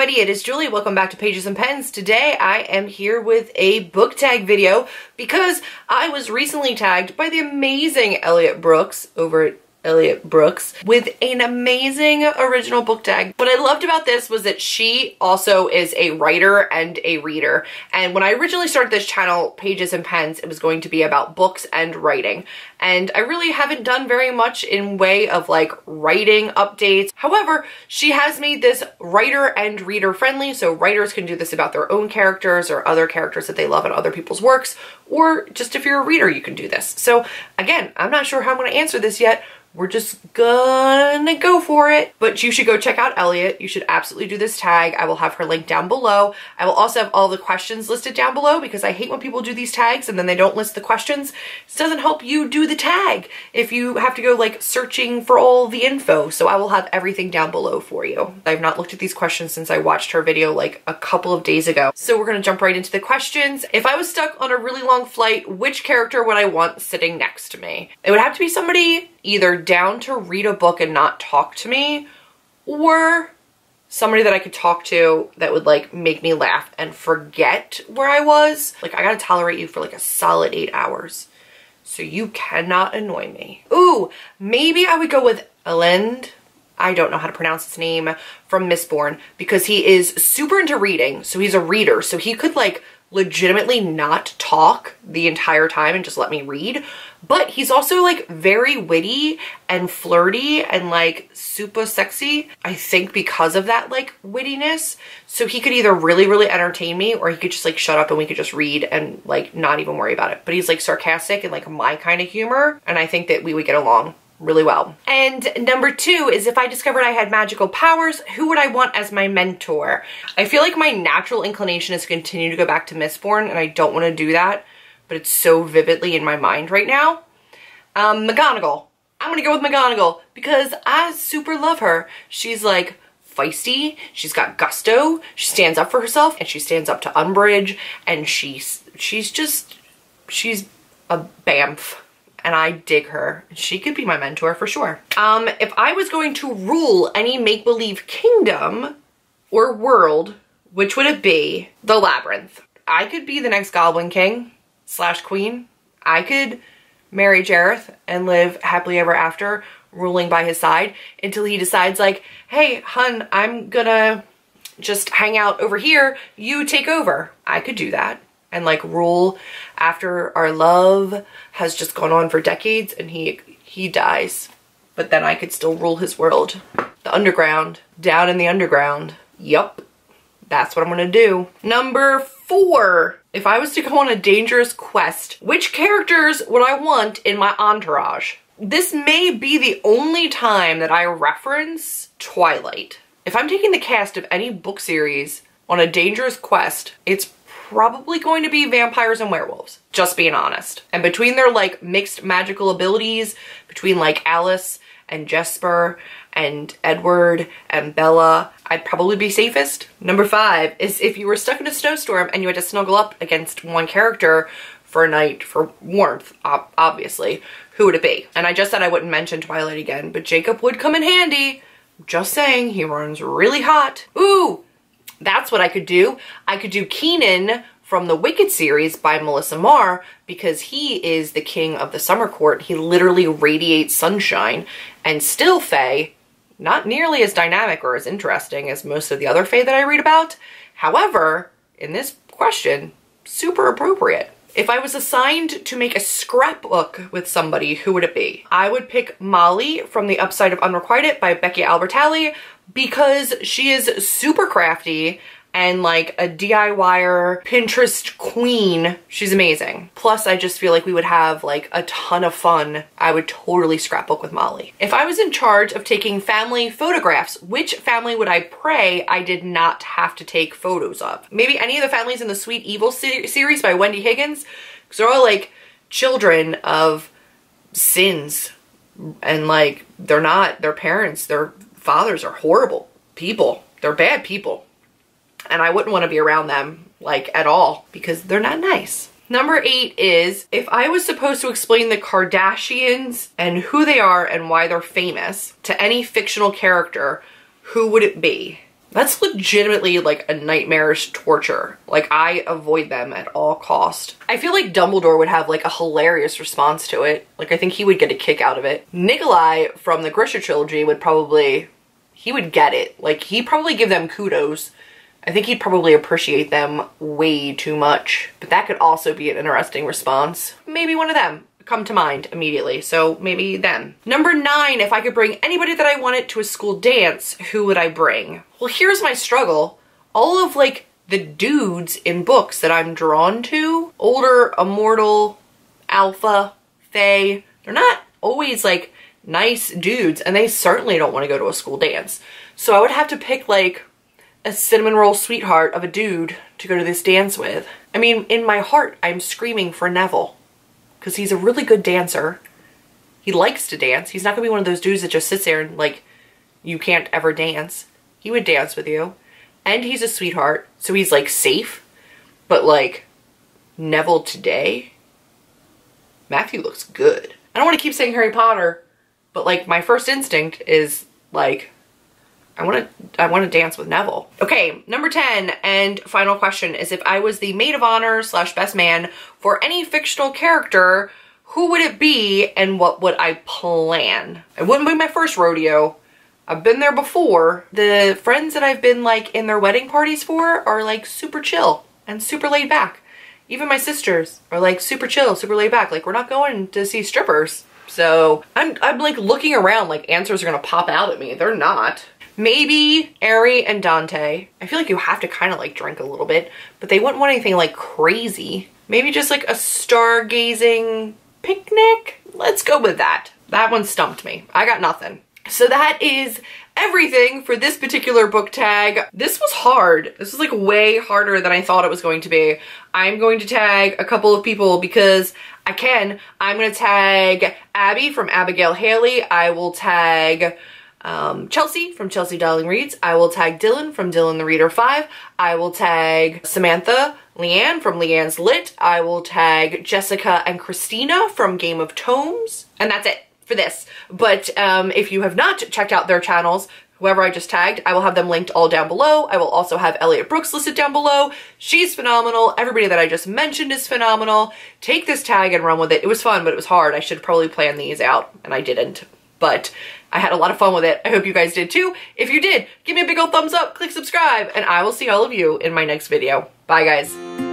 everybody, it is Julie. Welcome back to Pages and Pens. Today I am here with a book tag video because I was recently tagged by the amazing Elliot Brooks over at Elliot Brooks with an amazing original book tag. What I loved about this was that she also is a writer and a reader. And when I originally started this channel, Pages and Pens, it was going to be about books and writing. And I really haven't done very much in way of like writing updates. However, she has made this writer and reader friendly, so writers can do this about their own characters or other characters that they love in other people's works, or just if you're a reader, you can do this. So again, I'm not sure how I'm going to answer this yet. We're just gonna go for it. But you should go check out Elliot. You should absolutely do this tag. I will have her link down below. I will also have all the questions listed down below because I hate when people do these tags and then they don't list the questions. This doesn't help you do the tag if you have to go like searching for all the info. So I will have everything down below for you. I've not looked at these questions since I watched her video like a couple of days ago. So we're gonna jump right into the questions. If I was stuck on a really long flight, which character would I want sitting next to me? It would have to be somebody either down to read a book and not talk to me, or somebody that I could talk to that would like make me laugh and forget where I was. Like, I gotta tolerate you for like a solid 8 hours, so you cannot annoy me. Ooh, maybe I would go with Elend. I don't know how to pronounce his name, from Mistborn, because he is super into reading. So he's a reader, so he could like legitimately not talk the entire time and just let me read. But he's also like very witty and flirty and like super sexy, I think, because of that like wittiness. So he could either really, really entertain me, or he could just like shut up and we could just read and like not even worry about it. But he's like sarcastic and like my kind of humor, and I think that we would get along really well. And number 2 is, if I discovered I had magical powers, who would I want as my mentor? I feel like my natural inclination is to continue to go back to Mistborn, and I don't want to do that, but it's so vividly in my mind right now. McGonagall. I'm gonna go with McGonagall because I super love her. She's like feisty, she's got gusto, she stands up for herself, and she stands up to Umbridge, and she's a bamf. And I dig her. She could be my mentor for sure. If I was going to rule any make-believe kingdom or world, which would it be? The Labyrinth. I could be the next Goblin King / Queen. I could marry Jareth and live happily ever after, ruling by his side until he decides like, hey, hun, I'm gonna just hang out over here. You take over. I could do that. And like rule after our love has just gone on for decades and he dies. But then I could still rule his world. The underground, down in the underground. Yup, that's what I'm gonna do. Number 4, if I was to go on a dangerous quest, which characters would I want in my entourage? This may be the only time that I reference Twilight. If I'm taking the cast of any book series on a dangerous quest, it's probably going to be vampires and werewolves, just being honest. And between their like mixed magical abilities, between like Alice and Jesper and Edward and Bella, I'd probably be safest. Number 5 is, if you were stuck in a snowstorm and you had to snuggle up against one character for a night for warmth, obviously, who would it be? And I just said I wouldn't mention Twilight again, but Jacob would come in handy. Just saying, he runs really hot. Ooh! That's what I could do. I could do Keenan from the Wicked series by Melissa Marr, because he is the king of the summer court. He literally radiates sunshine, and still Fae, not nearly as dynamic or as interesting as most of the other Fae that I read about. However, in this question, super appropriate. If I was assigned to make a scrapbook with somebody, who would it be? I would pick Molly from The Upside of Unrequited by Becky Albertalli, because she is super crafty and like a DIYer Pinterest queen. She's amazing. Plus, I just feel like we would have like a ton of fun. I would totally scrapbook with Molly. If I was in charge of taking family photographs, which family would I pray I did not have to take photos of? Maybe any of the families in the Sweet Evil series by Wendy Higgins, because they're all like children of sins, and like they're not, their parents, their fathers are horrible people. They're bad people. And I wouldn't want to be around them like at all because they're not nice. Number 8 is, if I was supposed to explain the Kardashians and who they are and why they're famous to any fictional character, who would it be? That's legitimately like a nightmarish torture. Like, I avoid them at all cost. I feel like Dumbledore would have like a hilarious response to it. Like, I think he would get a kick out of it. Nikolai from the Grisha trilogy would probably, he would get it. Like, he'd probably give them kudos. I think he'd probably appreciate them way too much. But that could also be an interesting response. Maybe one of them come to mind immediately, so maybe them. Number 9, if I could bring anybody that I wanted to a school dance, who would I bring? Well, here's my struggle. All of like the dudes in books that I'm drawn to, older, immortal, alpha, fae, they're not always like nice dudes, and they certainly don't want to go to a school dance. So I would have to pick like a cinnamon roll sweetheart of a dude to go to this dance with. I mean, in my heart, I'm screaming for Neville, because he's a really good dancer. He likes to dance. He's not gonna be one of those dudes that just sits there and like, you can't ever dance. He would dance with you. And he's a sweetheart, so he's like safe. But like, Neville today, Matthew looks good. I don't want to keep saying Harry Potter, but like my first instinct is like, I want to dance with Neville. Okay, number 10 and final question is, if I was the maid of honor / best man for any fictional character, who would it be and what would I plan? It wouldn't be my first rodeo. I've been there before. The friends that I've been like in their wedding parties for are like super chill and super laid back. Even my sisters are like super chill, super laid back. Like, we're not going to see strippers. So I'm like looking around like answers are gonna pop out at me. They're not. Maybe Ari and Dante. I feel like you have to kind of like drink a little bit, but they wouldn't want anything like crazy. Maybe just like a stargazing picnic. Let's go with that. That one stumped me. I got nothing. So that is everything for this particular book tag. This was hard. This was like way harder than I thought it was going to be. I'm going to tag a couple of people because I can. I'm going to tag Abby from Abigail Haley. I will tag Chelsea from Chelsea Darling Reads. I will tag Dylan from Dylan the Reader 5. I will tag Samantha Leanne from Leanne's Lit. I will tag Jessica and Christina from Game of Tomes. And that's it for this. But if you have not checked out their channels, whoever I just tagged, I will have them linked all down below. I will also have Elliot Brooks listed down below. She's phenomenal. Everybody that I just mentioned is phenomenal. Take this tag and run with it. It was fun, but it was hard. I should probably plan these out, and I didn't. But I had a lot of fun with it. I hope you guys did too. If you did, give me a big old thumbs up, click subscribe, and I will see all of you in my next video. Bye, guys.